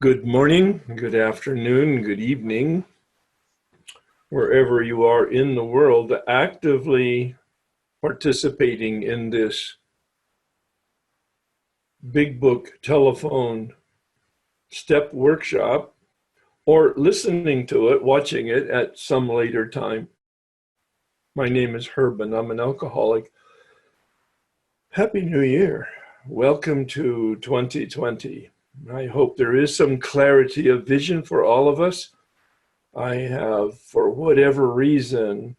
Good morning, good afternoon, good evening, wherever you are in the world, actively participating in this Big Book telephone step workshop, or listening to it, watching it at some later time. My name is Herb and I'm an alcoholic. Happy New Year. Welcome to 2020. I hope there is some clarity of vision for all of us. I have, for whatever reason,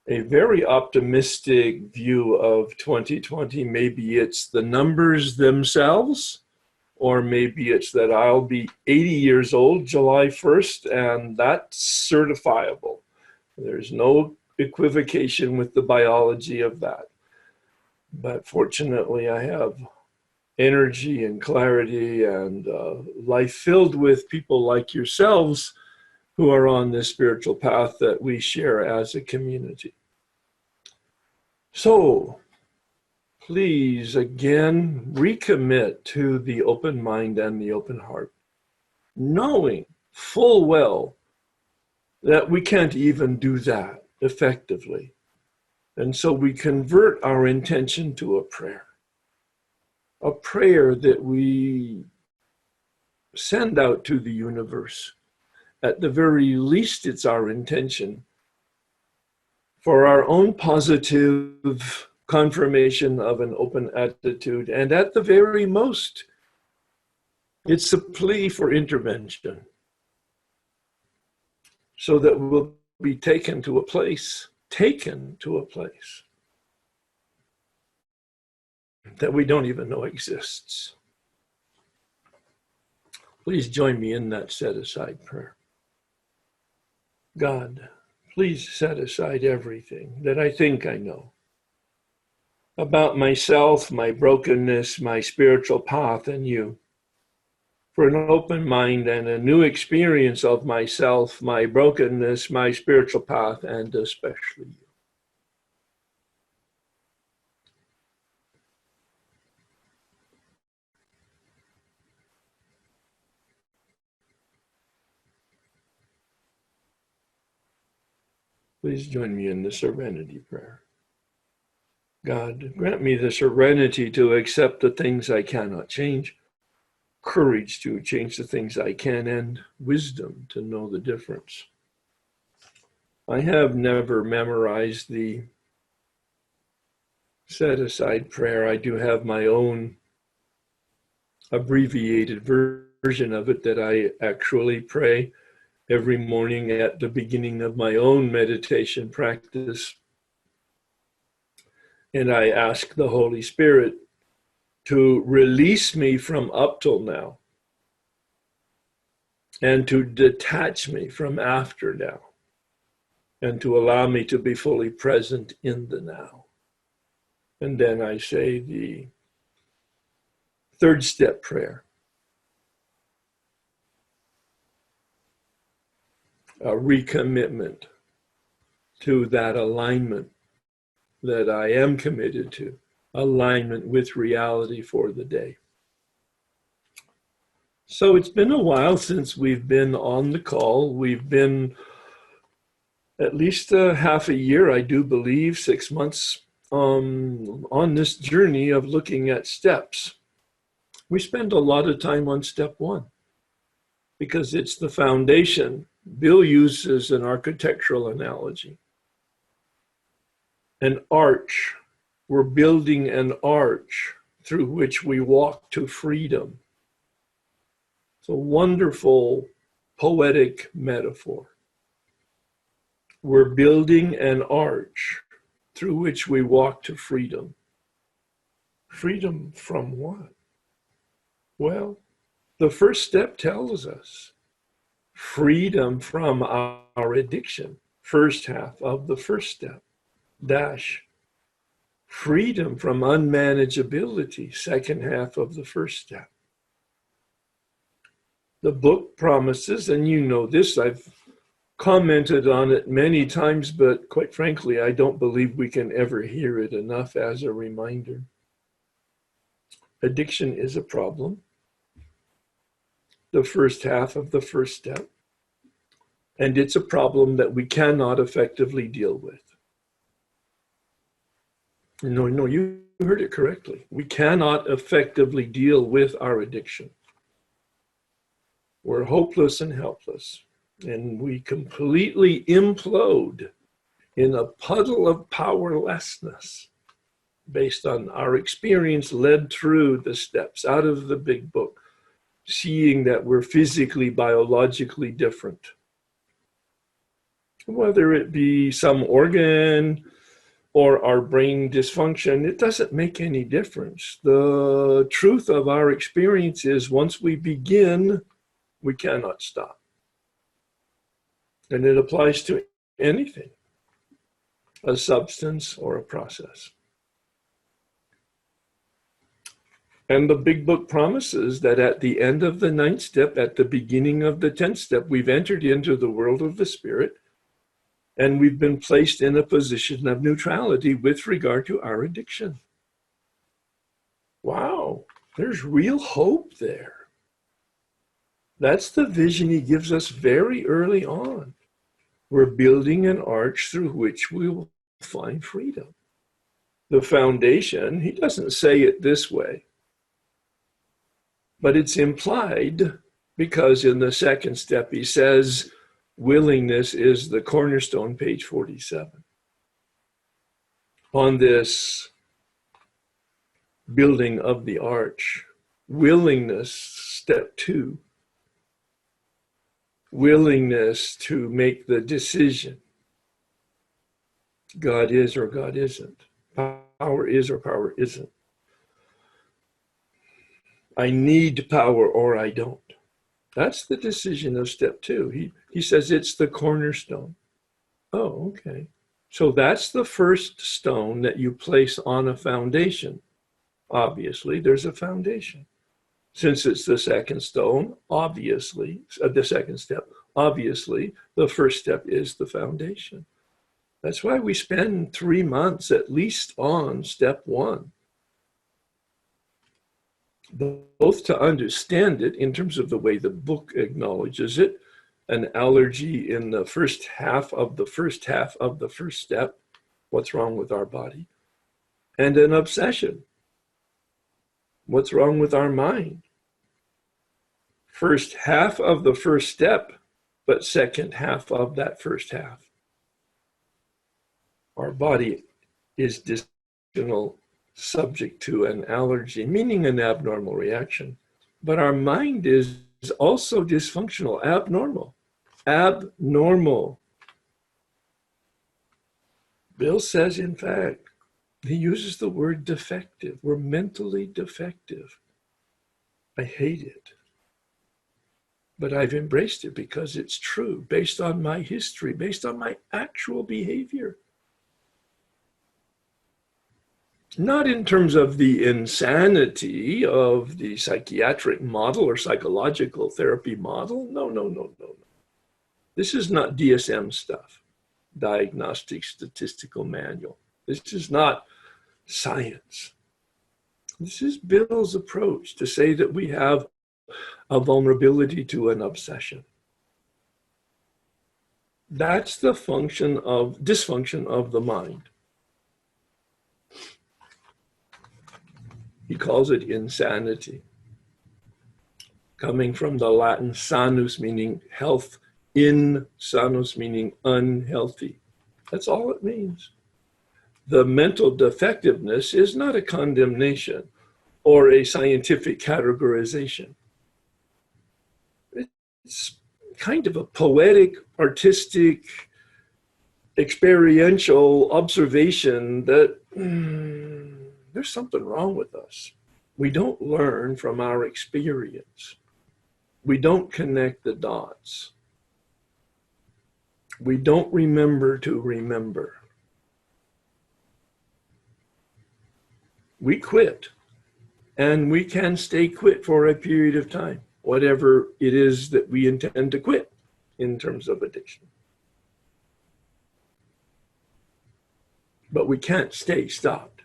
a very optimistic view of 2020. Maybe it's the numbers themselves, or maybe it's that I'll be 80 years old July 1st, and that's certifiable. There's no equivocation with the biology of that. But fortunately, I have energy and clarity and life filled with people like yourselves who are on this spiritual path that we share as a community. So please again recommit to the open mind and the open heart, knowing full well that we can't even do that effectively. And so we convert our intention to a prayer that we send out to the universe. At the very least, it's our intention for our own positive confirmation of an open attitude. And at the very most, it's a plea for intervention so that we'll be taken to a place that we don't even know exists. Please join me in that set-aside prayer. God, please set aside everything that I think I know about myself, my brokenness, my spiritual path, and you, for an open mind and a new experience of myself, my brokenness, my spiritual path, and especially you. Please join me in the Serenity Prayer. God, grant me the serenity to accept the things I cannot change, courage to change the things I can, and wisdom to know the difference. I have never memorized the set-aside prayer. I do have my own abbreviated version of it that I actually pray every morning at the beginning of my own meditation practice. And I ask the Holy Spirit to release me from up till now and to detach me from after now and to allow me to be fully present in the now. And then I say the third step prayer. A recommitment to that alignment that I am committed to, alignment with reality for the day. So it's been a while since we've been on the call. We've been at least half a year, I do believe, 6 months on this journey of looking at steps. We spend a lot of time on step one because it's the foundation. Bill uses an architectural analogy. An arch. We're building an arch through which we walk to freedom. It's a wonderful poetic metaphor. We're building an arch through which we walk to freedom. Freedom from what? Well, the first step tells us freedom from our addiction, first half of the first step. Dash, freedom from unmanageability, second half of the first step. The book promises, and you know this, I've commented on it many times, but quite frankly, I don't believe we can ever hear it enough as a reminder. Addiction is a problem. the first half of the first step. And it's a problem that we cannot effectively deal with. No, you heard it correctly. We cannot effectively deal with our addiction. We're hopeless and helpless, and we completely implode in a puddle of powerlessness based on our experience led through the steps out of the big book, seeing that we're physically, biologically different. Whether it be some organ or our brain dysfunction, it doesn't make any difference. The truth of our experience is once we begin, we cannot stop. And it applies to anything, a substance or a process. And the big book promises that at the end of the 9th step, at the beginning of the 10th step, we've entered into the world of the spirit, and we've been placed in a position of neutrality with regard to our addiction. Wow, there's real hope there. That's the vision he gives us very early on. We're building an arch through which we will find freedom. The foundation, he doesn't say it this way, but it's implied because in the 2nd step he says, willingness is the cornerstone, page 47. On this building of the arch, willingness, step 2. Willingness to make the decision. God is or God isn't. Power is or power isn't. I need power or I don't. That's the decision of step 2. He says it's the cornerstone. Oh, okay. So that's the first stone that you place on a foundation. Obviously, there's a foundation. Since it's the 2nd stone, obviously, the 2nd step, obviously, the first step is the foundation. That's why we spend 3 months at least on step 1. Both to understand it in terms of the way the book acknowledges it, an allergy in the first half of the first step, what's wrong with our body, and an obsession, what's wrong with our mind. First half of the first step, but second half of that first half. Our body is dysfunctional, subject to an allergy, meaning an abnormal reaction. But our mind is also dysfunctional, abnormal. Abnormal. Bill says, in fact, he uses the word defective. We're mentally defective. I hate it. But I've embraced it because it's true, based on my history, based on my actual behavior. Not in terms of the insanity of the psychiatric model or psychological therapy model. No. This is not DSM stuff, Diagnostic Statistical Manual. This is not science. This is Bill's approach to say that we have a vulnerability to an obsession. That's the dysfunction of the mind. He calls it insanity, coming from the Latin sanus, meaning health, insanus, meaning unhealthy. That's all it means. The mental defectiveness is not a condemnation or a scientific categorization. It's kind of a poetic, artistic, experiential observation that there's something wrong with us. We don't learn from our experience. We don't connect the dots. We don't remember to remember. We quit, and we can stay quit for a period of time, whatever it is that we intend to quit in terms of addiction. But we can't stay stopped.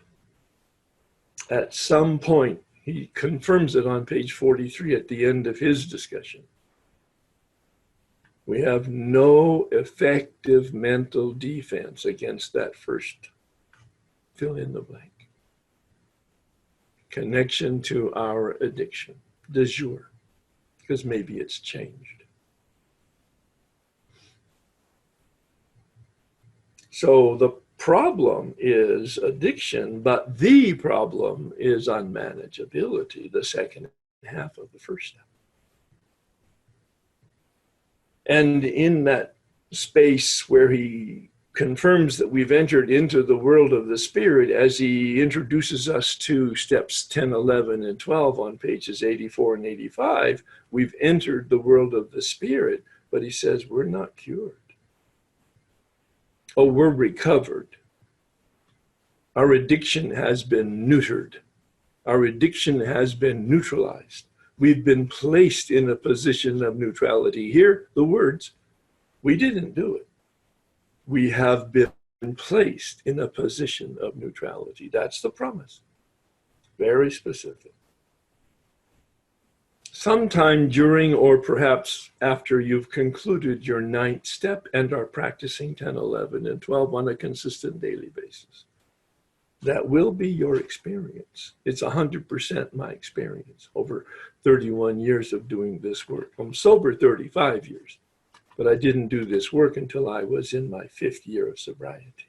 At some point, He confirms it on page 43 at the end of his discussion. We have no effective mental defense against that first fill in the blank. Connection to our addiction, de jure, because maybe it's changed. So the problem is addiction, but the problem is unmanageability, the second half of the first step. And in that space where he confirms that we've entered into the world of the spirit, as he introduces us to steps 10, 11, and 12 on pages 84 and 85, we've entered the world of the spirit, but he says we're not cured. Oh, we're recovered. Our addiction has been neutered. Our addiction has been neutralized. We've been placed in a position of neutrality. Here, the words, we didn't do it. We have been placed in a position of neutrality. That's the promise. Very specific. Sometime during or perhaps after you've concluded your 9th step and are practicing 10, 11, and 12 on a consistent daily basis. That will be your experience. It's 100% my experience over 31 years of doing this work. I'm sober 35 years, but I didn't do this work until I was in my 5th year of sobriety.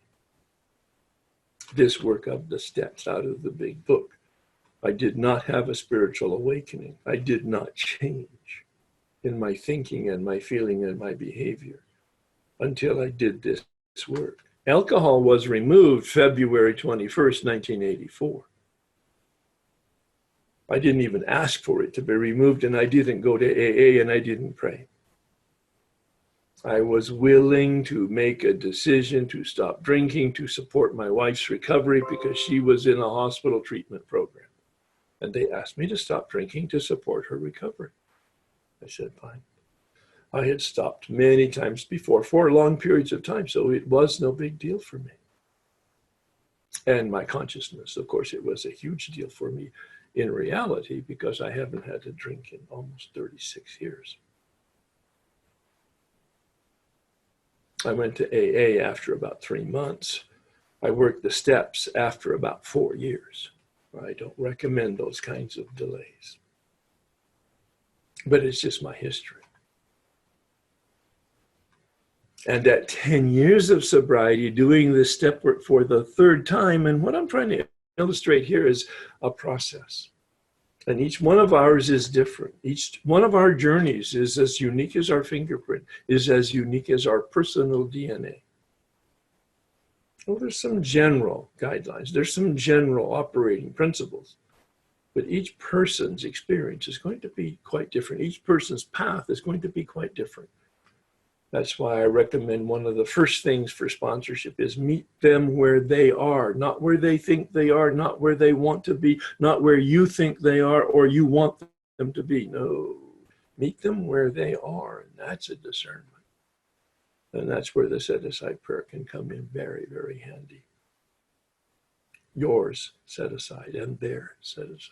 This work of the steps out of the big book. I did not have a spiritual awakening. I did not change in my thinking and my feeling and my behavior until I did this work. Alcohol was removed February 21st, 1984. I didn't even ask for it to be removed, and I didn't go to AA, and I didn't pray. I was willing to make a decision to stop drinking to support my wife's recovery because she was in a hospital treatment program. And they asked me to stop drinking to support her recovery. I said, fine. I had stopped many times before for long periods of time, so it was no big deal for me. And my consciousness, of course, it was a huge deal for me in reality because I haven't had to drink in almost 36 years. I went to AA after about 3 months. I worked the steps after about 4 years. I don't recommend those kinds of delays. But it's just my history. And at 10 years of sobriety, doing this step work for the 3rd time, and what I'm trying to illustrate here is a process. And each one of ours is different. Each one of our journeys is as unique as our fingerprint, is as unique as our personal DNA. Well, there's some general guidelines. There's some general operating principles. But each person's experience is going to be quite different. Each person's path is going to be quite different. That's why I recommend one of the first things for sponsorship is meet them where they are, not where they think they are, not where they want to be, not where you think they are or you want them to be. No, meet them where they are, and that's a discernment. And that's where the set-aside prayer can come in very, very handy. Yours set aside and their set aside.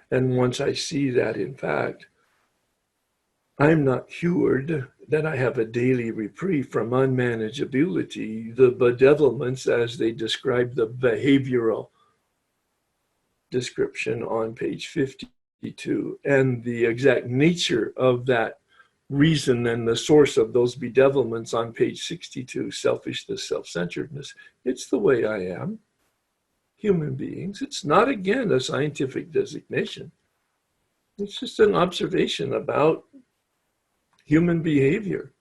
And once I see that, in fact, I'm not cured, that I have a daily reprieve from unmanageability, the bedevilments as they describe the behavioral description on page 52, and the exact nature of that reason and the source of those bedevilments on page 62, selfishness, self-centeredness. It's the way I am. Human beings. It's not, again, a scientific designation. It's just an observation about human behavior.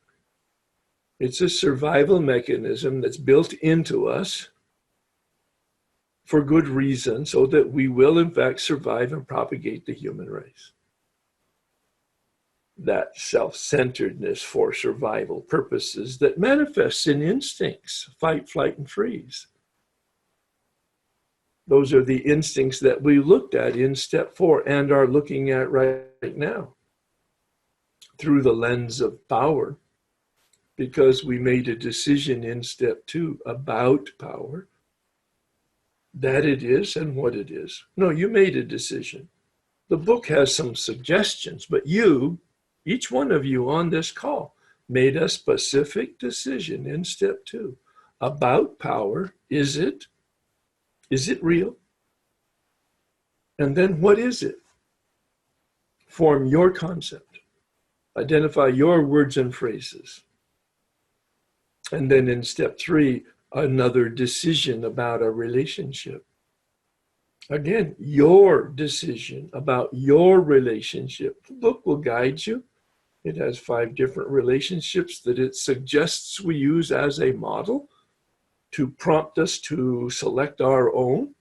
It's a survival mechanism that's built into us for good reason, so that we will, in fact, survive and propagate the human race. That self-centeredness for survival purposes that manifests in instincts, fight, flight, and freeze. Those are the instincts that we looked at in step 4 and are looking at right now through the lens of power, because we made a decision in step 2 about power, that it is and what it is. No, you made a decision. The book has some suggestions, but you, each one of you on this call, made a specific decision in step 2 about power. Is it? Is it real? And then what is it? Form your concept. Identify your words and phrases. And then in step 3, another decision about a relationship. Again, your decision about your relationship. The book will guide you. It has 5 different relationships that it suggests we use as a model to prompt us to select our own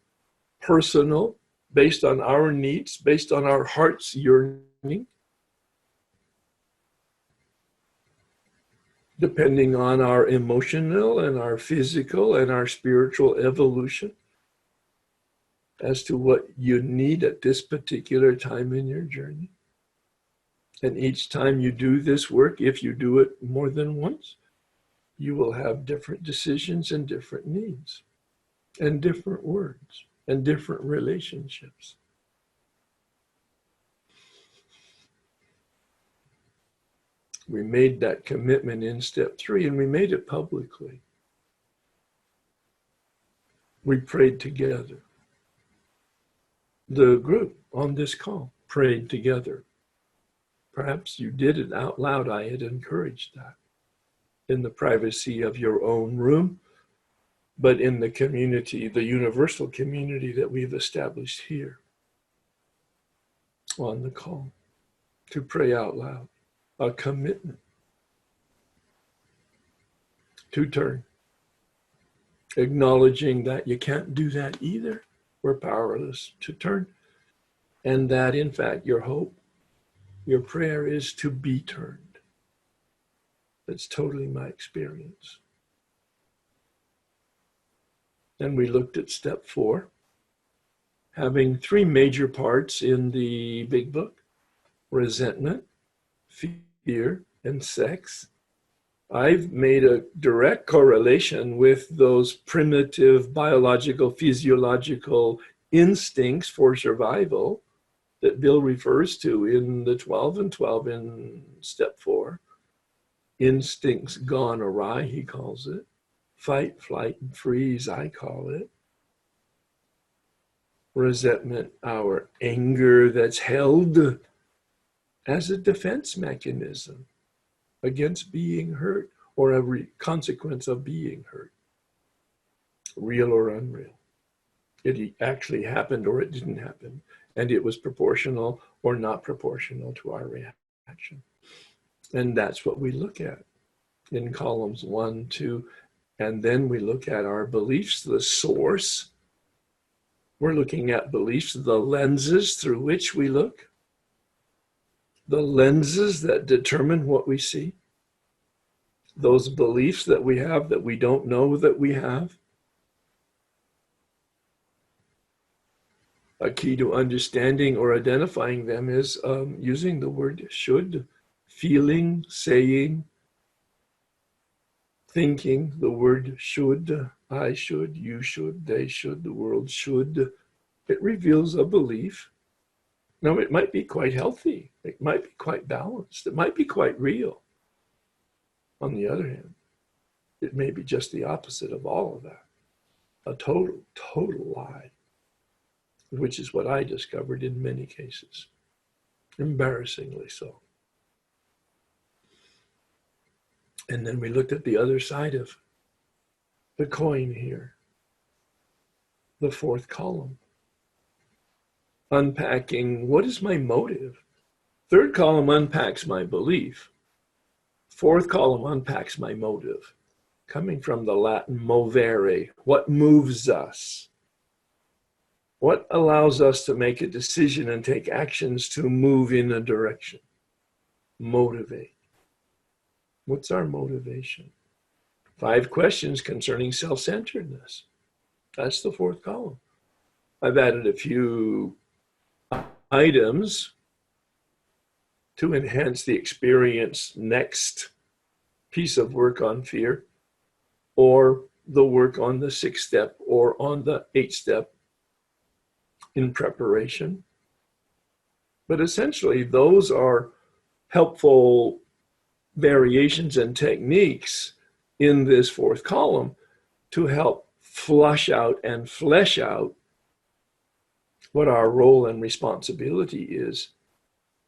personal, based on our needs, based on our heart's yearning, depending on our emotional and our physical and our spiritual evolution as to what you need at this particular time in your journey. And each time you do this work, if you do it more than once, you will have different decisions and different needs and different words and different relationships. We made that commitment in step 3, and we made it publicly. We prayed together. The group on this call prayed together. Perhaps you did it out loud. I had encouraged that in the privacy of your own room, but in the community, the universal community that we've established here on the call, to pray out loud, a commitment to turn, acknowledging that you can't do that either. We're powerless to turn, and that in fact your hope, your prayer is to be turned. That's totally my experience. And we looked at step 4, having 3 major parts in the big book: resentment, fear, and sex. I've made a direct correlation with those primitive biological, physiological instincts for survival that Bill refers to in the 12 and 12 in step 4. Instincts gone awry, he calls it. Fight, flight, and freeze, I call it. Resentment, our anger that's held as a defense mechanism against being hurt, or a consequence of being hurt, real or unreal. It actually happened or it didn't happen, and it was proportional or not proportional to our reaction. And that's what we look at in columns 1, 2, and then we look at our beliefs, the source. We're looking at beliefs, the lenses through which we look, the lenses that determine what we see, those beliefs that we have that we don't know that we have. A key to understanding or identifying them is using the word should, feeling, saying, thinking. The word should, I should, you should, they should, the world should. It reveals a belief. Now, it might be quite healthy. It might be quite balanced. It might be quite real. On the other hand, it may be just the opposite of all of that. A total lie, which is what I discovered in many cases, embarrassingly so. And then we looked at the other side of the coin here, the 4th column, unpacking what is my motive. 3rd column unpacks my belief. 4th column unpacks my motive, coming from the Latin movere, what moves us. What allows us to make a decision and take actions to move in a direction? Motivate. What's our motivation? 5 questions concerning self-centeredness. That's the 4th column. I've added a few items to enhance the experience next piece of work on fear, or the work on the 6th step or on the 8th step in preparation. But essentially, those are helpful variations and techniques in this 4th column to help flush out and flesh out what our role and responsibility is,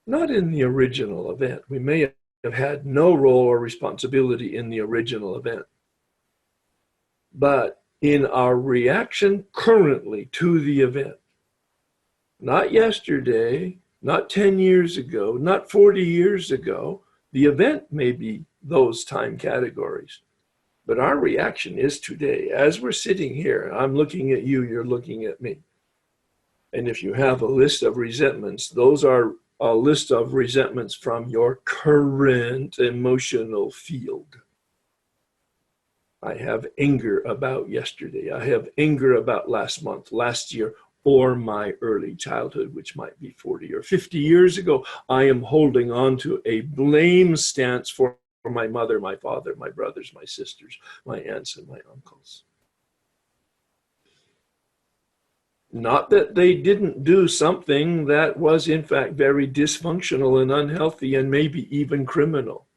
not in the original event. We may have had no role or responsibility in the original event, but in our reaction currently to the event. Not yesterday, not 10 years ago, not 40 years ago. The event may be those time categories, but our reaction is today. As we're sitting here, I'm looking at you, you're looking at me. And if you have a list of resentments, those are a list of resentments from your current emotional field. I have anger about yesterday. I have anger about last month, last year, or my early childhood, which might be 40 or 50 years ago. I am holding on to a blame stance for my mother, my father, my brothers, my sisters, my aunts, and my uncles. Not that they didn't do something that was in fact very dysfunctional and unhealthy and maybe even criminal.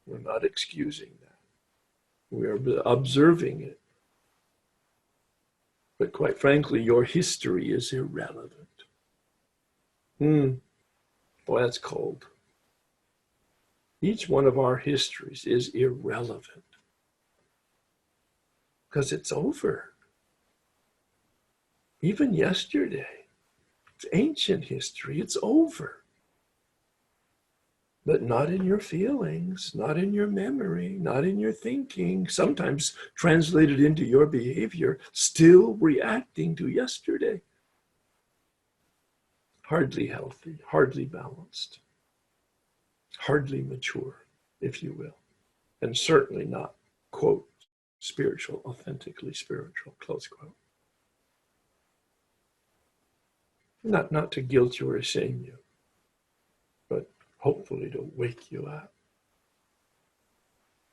We're not excusing that. We are observing it. But quite frankly, your history is irrelevant. Boy, that's cold. Each one of our histories is irrelevant because it's over. Even yesterday, it's ancient history, it's over. But not in your feelings, not in your memory, not in your thinking, sometimes translated into your behavior, still reacting to yesterday. Hardly healthy, hardly balanced, hardly mature, if you will, and certainly not, quote, spiritual, authentically spiritual, close quote. Not to guilt you or shame you, but hopefully to wake you up.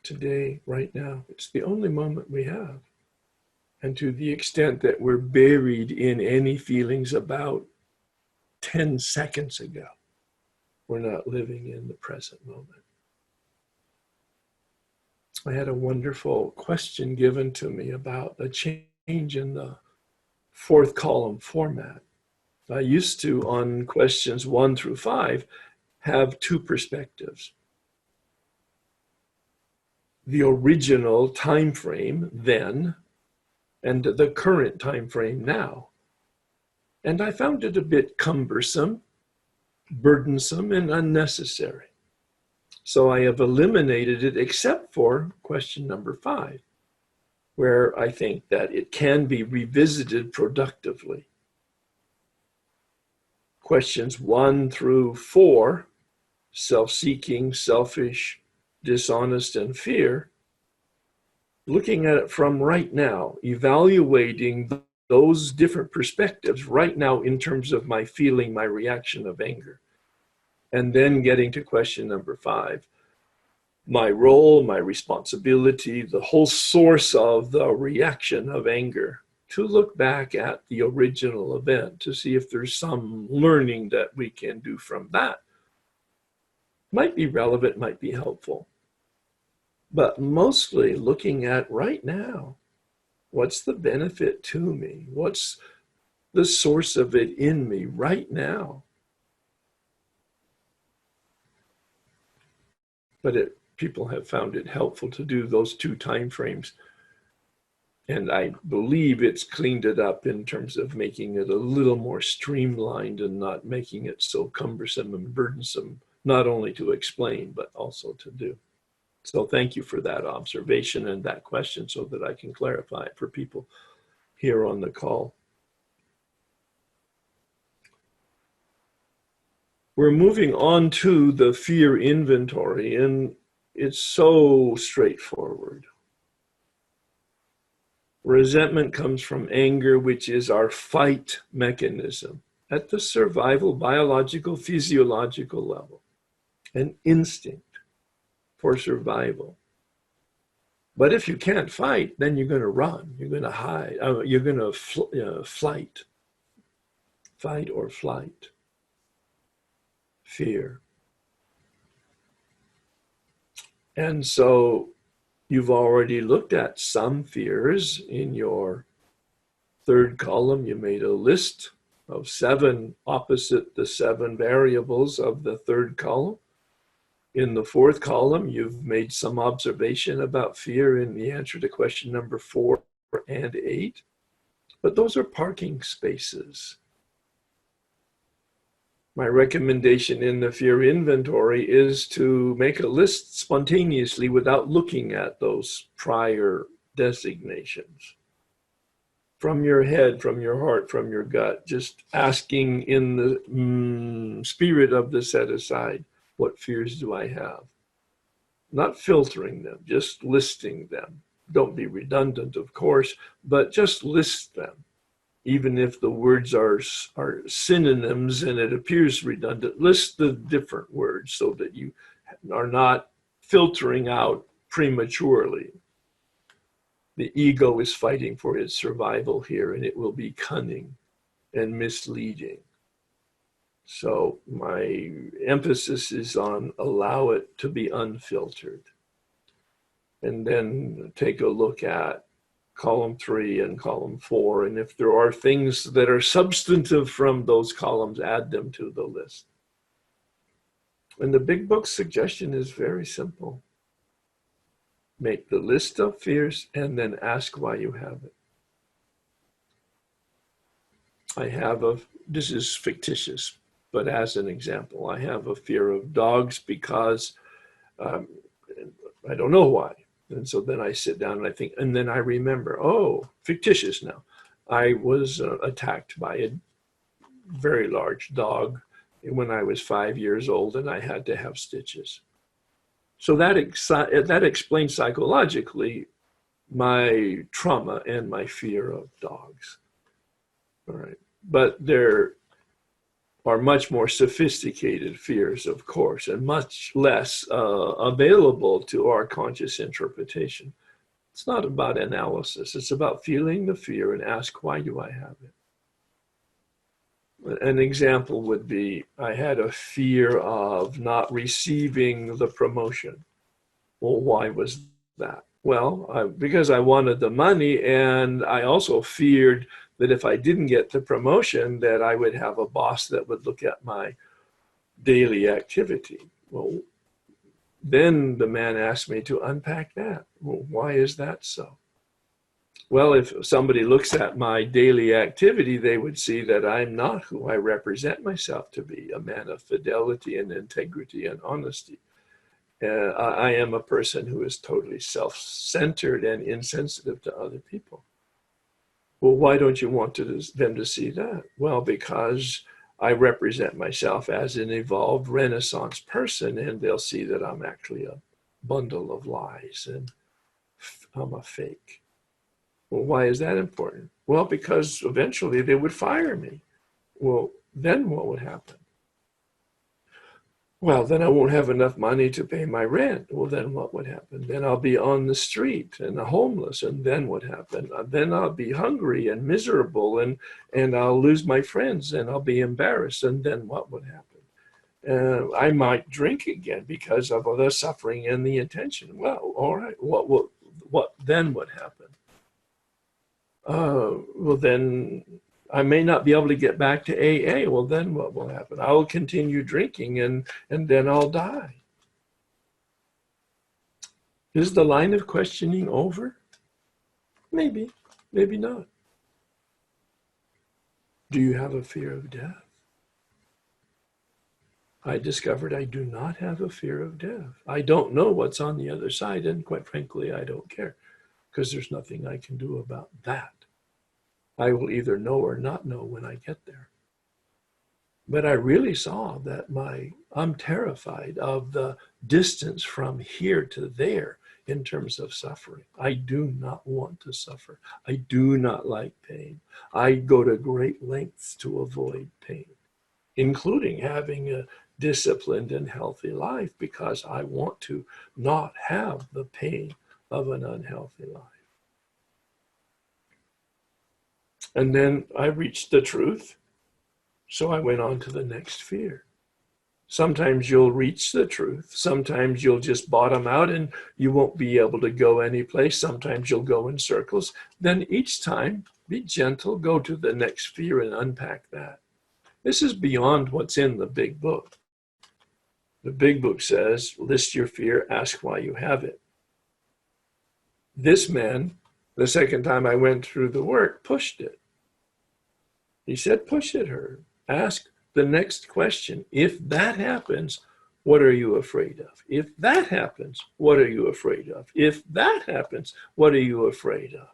Today, right now, it's the only moment we have. And to the extent that we're buried in any feelings about 10 seconds ago, we're not living in the present moment. I had a wonderful question given to me about a change in the 4th column format. I used to, on questions 1 through 5, have 2 perspectives. The original time frame then, and the current time frame now. And I found it a bit cumbersome, burdensome, and unnecessary. So I have eliminated it except for question number 5, where I think that it can be revisited productively. Questions 1 through 4, self-seeking, selfish, dishonest, and fear, looking at it from right now, evaluating those different perspectives right now in terms of my feeling, my reaction of anger. And then getting to question number 5, my role, my responsibility, the whole source of the reaction of anger, to look back at the original event to see if there's some learning that we can do from that. Might be relevant, might be helpful. But mostly looking at right now, what's the benefit to me? What's the source of it in me right now? But people have found it helpful to do those 2 time frames. And I believe it's cleaned it up in terms of making it a little more streamlined and not making it so cumbersome and burdensome, not only to explain, but also to do. So thank you for that observation and that question so that I can clarify it for people here on the call. We're moving on to the fear inventory, and it's so straightforward. Resentment comes from anger, which is our fight mechanism at the survival, biological, physiological level, an instinct. for survival. But if you can't fight, then you're going to run. You're going to hide. You're going to flight. Fight or flight. Fear. And so you've already looked at some fears in your third column. You made a list of 7 opposite the 7 variables of the third column. In the fourth column, you've made some observation about fear in the answer to question number 4 and 8. But those are parking spaces. My recommendation in the fear inventory is to make a list spontaneously without looking at those prior designations. From your head, from your heart, from your gut, just asking in the spirit of the set aside, what fears do I have? Not filtering them, just listing them. Don't be redundant, of course, but just list them. Even if the words are synonyms and it appears redundant, list the different words so that you are not filtering out prematurely. The ego is fighting for its survival here, and it will be cunning and misleading. So my emphasis is on allow it to be unfiltered. And then take a look at column 3 and column 4. And if there are things that are substantive from those columns, add them to the list. And the big book's suggestion is very simple. Make the list of fears and then ask why you have it. This is fictitious, but as an example, I have a fear of dogs because I don't know why. And so then I sit down and I think, and then I remember, oh, fictitious now. I was attacked by a very large dog when I was 5 years old, and I had to have stitches. So that explains psychologically my trauma and my fear of dogs. All right. But there are much more sophisticated fears, of course, and much less available to our conscious interpretation. It's not about analysis. It's about feeling the fear and ask, why do I have it? An example would be, I had a fear of not receiving the promotion. Well, why was that? Well, because I wanted the money, and I also feared that if I didn't get the promotion, that I would have a boss that would look at my daily activity. Well, then the man asked me to unpack that. Well, why is that so? Well, if somebody looks at my daily activity, they would see that I'm not who I represent myself to be, a man of fidelity and integrity and honesty. I am a person who is totally self-centered and insensitive to other people. Well, why don't you want them to see that? Well, because I represent myself as an evolved Renaissance person, and they'll see that I'm actually a bundle of lies and I'm a fake. Well, why is that important? Well, because eventually they would fire me. Well, then what would happen? Well, then I won't have enough money to pay my rent. Well, then what would happen? Then I'll be on the street and homeless. And then what happened? Then I'll be hungry and miserable, and I'll lose my friends, and I'll be embarrassed. And then what would happen? I might drink again because of the suffering and the intention. Well, all right. What then would happen? Well, then I may not be able to get back to AA. Well, then what will happen? I will continue drinking, and then I'll die. Is the line of questioning over? Maybe, maybe not. Do you have a fear of death? I discovered I do not have a fear of death. I don't know what's on the other side, and quite frankly, I don't care, because there's nothing I can do about that. I will either know or not know when I get there. But I really saw that I'm terrified of the distance from here to there in terms of suffering. I do not want to suffer. I do not like pain. I go to great lengths to avoid pain. including having a disciplined and healthy life, because I want to not have the pain of an unhealthy life. And then I reached the truth, so I went on to the next fear. Sometimes you'll reach the truth. Sometimes you'll just bottom out and you won't be able to go anyplace. Sometimes you'll go in circles. Then each time, be gentle, go to the next fear and unpack that. This is beyond what's in the big book. The big book says, list your fear, ask why you have it. This man, the second time I went through the work, pushed it. He said, push it, Herb. Ask the next question. If that happens, what are you afraid of? If that happens, what are you afraid of? If that happens, what are you afraid of?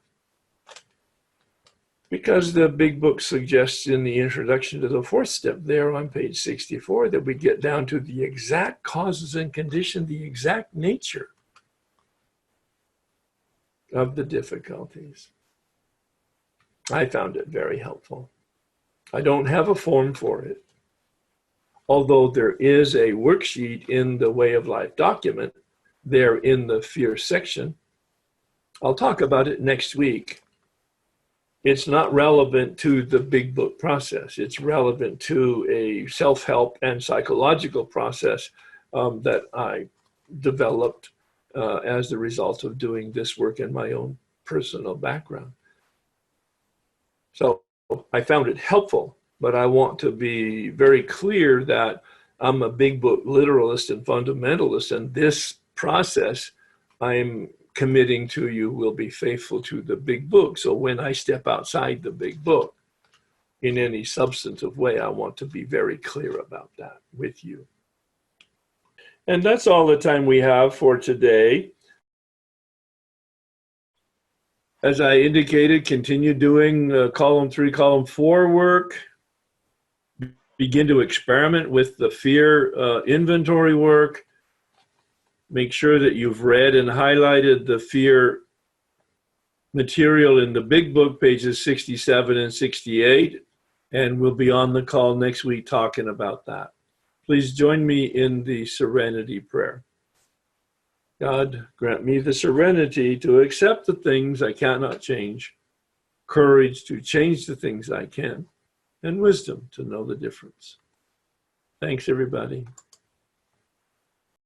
Because the big book suggests in the introduction to the fourth step there on page 64 that we get down to the exact causes and condition, the exact nature of the difficulties. I found it very helpful. I don't have a form for it, although there is a worksheet in the Way of Life document there in the fear section. I'll talk about it next week. It's not relevant to the big book process. It's relevant to a self-help and psychological process that I developed as the result of doing this work in my own personal background. So I found it helpful, but I want to be very clear that I'm a big book literalist and fundamentalist, and this process I'm committing to you will be faithful to the big book. So when I step outside the big book in any substantive way, I want to be very clear about that with you. And that's all the time we have for today. As I indicated, continue doing column 3, column 4 work. Begin to experiment with the fear inventory work. Make sure that you've read and highlighted the fear material in the big book, pages 67 and 68. And we'll be on the call next week talking about that. Please join me in the Serenity Prayer. God, grant me the serenity to accept the things I cannot change, courage to change the things I can, and wisdom to know the difference. Thanks, everybody.